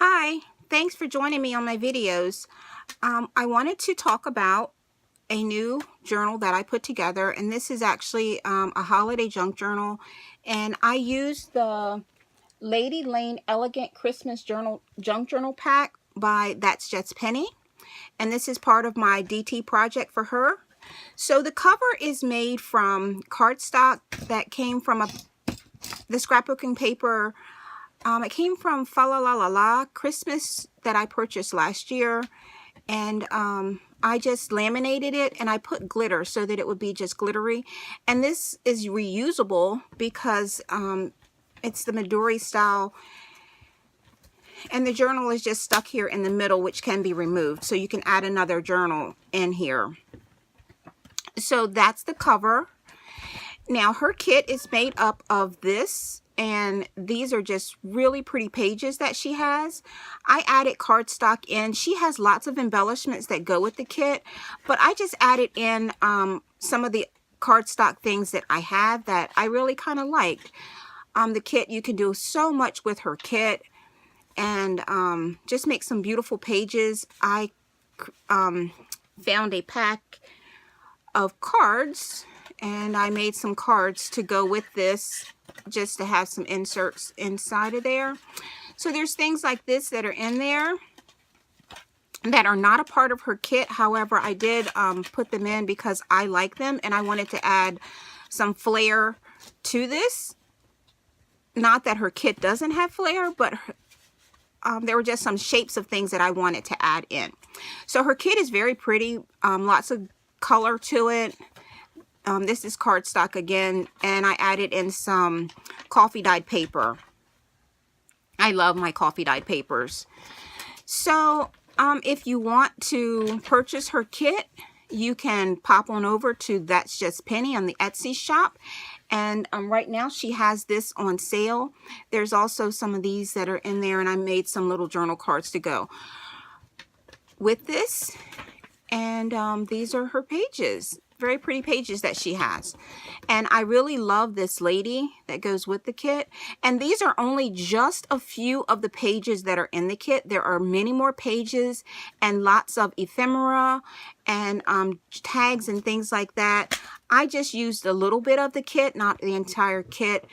Hi, thanks for joining me on my videos. I wanted to talk about a new journal that I put together, and this is actually a holiday junk journal, and I used the Lady Lane Elegant Christmas Journal Junk Journal Pack by That's Just Penny, and this is part of my DT project for her. So the cover is made from cardstock that came from the scrapbooking paper. It came from Fa La La La La Christmas that I purchased last year, and I just laminated it and I put glitter so that it would be just glittery. And this is reusable because it's the Midori style, and the journal is just stuck here in the middle, which can be removed, so you can add another journal in here. So that's the cover. Now her kit is made up of this, and these are just really pretty pages that she has. I added cardstock in. She has lots of embellishments that go with the kit, but I just added in some of the cardstock things that I have that I really kind of liked. The kit, you can do so much with her kit, and just make some beautiful pages. I found a pack of cards, and I made some cards to go with this, just to have some inserts inside of there. So there's things like this that are in there that are not a part of her kit. However, I did put them in because I like them and I wanted to add some flair to this. Not that her kit doesn't have flair, but there were just some shapes of things that I wanted to add in. So her kit is very pretty, lots of color to it. This is cardstock again, and I added in some coffee dyed paper. I love my coffee dyed papers. So if you want to purchase her kit, you can pop on over to That's Just Penny on the Etsy shop. And right now she has this on sale. There's also some of these that are in there, and I made some little journal cards to go with this. And these are her pages. Very pretty pages that she has. And I really love this lady that goes with the kit. And these are only just a few of the pages that are in the kit. There are many more pages and lots of ephemera and tags and things like that. I just used a little bit of the kit, not the entire kit.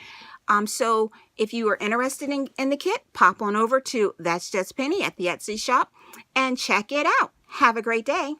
So if you are interested in the kit, pop on over to That's Just Penny at the Etsy shop and check it out. Have a great day.